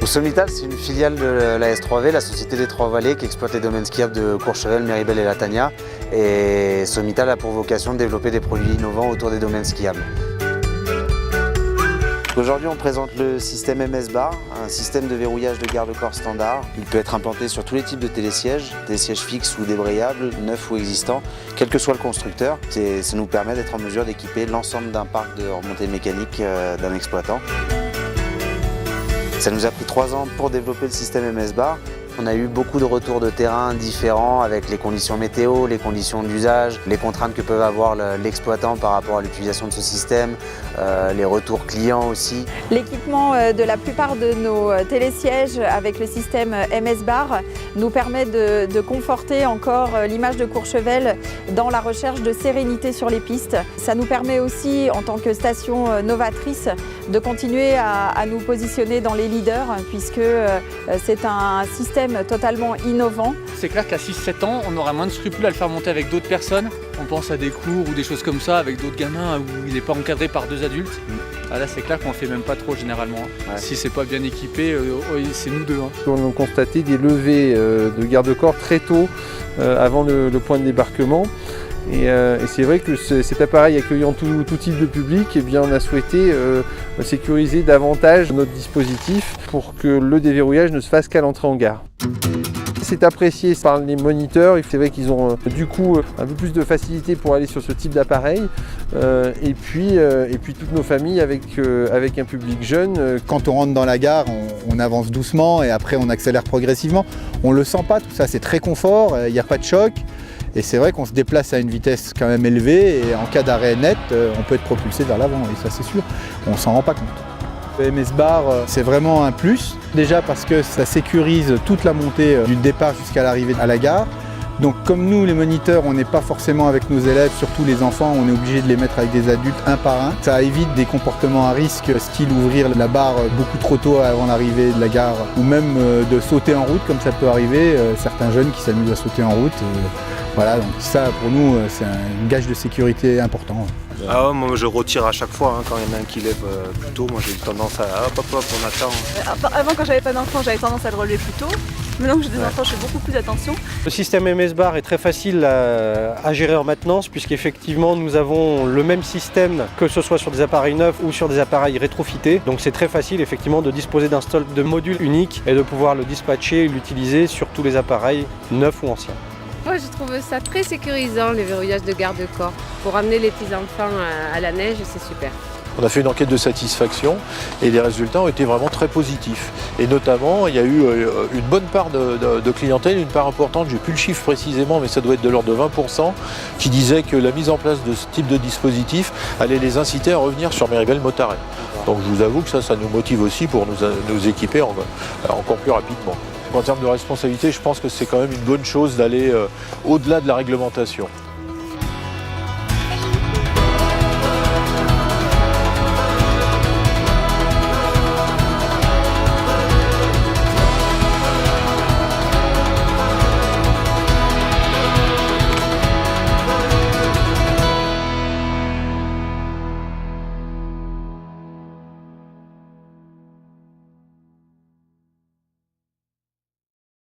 Sommital, c'est une filiale de la S3V, la Société des Trois Vallées, qui exploite les domaines skiables de Courchevel, Méribel et Latania. Et Sommital a pour vocation de développer des produits innovants autour des domaines skiables. Aujourd'hui, on présente le système MS Bar, un système de verrouillage de garde-corps standard. Il peut être implanté sur tous les types de télésièges, des sièges fixes ou débrayables, neufs ou existants, quel que soit le constructeur. Ça nous permet d'être en mesure d'équiper l'ensemble d'un parc de remontée mécanique d'un exploitant. Ça nous a pris 3 ans pour développer le système MS Bar. On a eu beaucoup de retours de terrain différents avec les conditions météo, les conditions d'usage, les contraintes que peut avoir l'exploitant par rapport à l'utilisation de ce système, les retours clients aussi. L'équipement de la plupart de nos télésièges avec le système MS Bar nous permet de conforter encore l'image de Courchevel dans la recherche de sérénité sur les pistes. Ça nous permet aussi, en tant que station novatrice, de continuer à nous positionner dans les leaders puisque c'est un système totalement innovant. C'est clair qu'à 6-7 ans, on aura moins de scrupules à le faire monter avec d'autres personnes. On pense à des cours ou des choses comme ça avec d'autres gamins où il n'est pas encadré par 2 adultes. Ah là, c'est clair qu'on ne fait même pas trop généralement. Ouais. Si c'est pas bien équipé, c'est nous deux. On a constaté des levées de garde-corps très tôt avant le point de débarquement. Et c'est vrai que cet appareil accueillant tout type de public, eh bien, on a souhaité sécuriser davantage notre dispositif pour que le déverrouillage ne se fasse qu'à l'entrée en gare. C'est apprécié par les moniteurs, c'est vrai qu'ils ont du coup un peu plus de facilité pour aller sur ce type d'appareil et puis toutes nos familles avec un public jeune. Quand on rentre dans la gare, on avance doucement et après on accélère progressivement. On ne le sent pas, tout ça, c'est très confort, il n'y a pas de choc. Et c'est vrai qu'on se déplace à une vitesse quand même élevée et en cas d'arrêt net, on peut être propulsé vers l'avant et ça c'est sûr, on ne s'en rend pas compte. Le MS Bar, c'est vraiment un plus, déjà parce que ça sécurise toute la montée du départ jusqu'à l'arrivée à la gare. Donc comme nous les moniteurs, on n'est pas forcément avec nos élèves, surtout les enfants, on est obligé de les mettre avec des adultes un par un. Ça évite des comportements à risque, style ouvrir la barre beaucoup trop tôt avant l'arrivée de la gare, ou même de sauter en route comme ça peut arriver, certains jeunes qui s'amusent à sauter en route. Voilà, donc ça pour nous c'est un gage de sécurité important. Ah ouais, moi je retire à chaque fois quand il y en a un qui lève plus tôt, moi j'ai tendance à hop on attend. Avant quand j'avais pas d'enfants j'avais tendance à le relever plus tôt. Maintenant que j'ai des enfants je fais beaucoup plus attention. Le système MS Bar est très facile à gérer en maintenance puisqu'effectivement nous avons le même système que ce soit sur des appareils neufs ou sur des appareils rétrofités. Donc c'est très facile effectivement de disposer d'un stock de modules uniques et de pouvoir le dispatcher et l'utiliser sur tous les appareils neufs ou anciens. Moi je trouve ça très sécurisant les verrouillages de garde-corps. Pour amener les petits-enfants à la neige, c'est super. On a fait une enquête de satisfaction et les résultats ont été vraiment très positifs. Et notamment, il y a eu une bonne part de clientèle, une part importante, j'ai plus le chiffre précisément, mais ça doit être de l'ordre de 20%, qui disait que la mise en place de ce type de dispositif allait les inciter à revenir sur Méribel-Mottaret. Donc je vous avoue que ça nous motive aussi pour nous équiper encore plus rapidement. En termes de responsabilité, je pense que c'est quand même une bonne chose d'aller au-delà de la réglementation.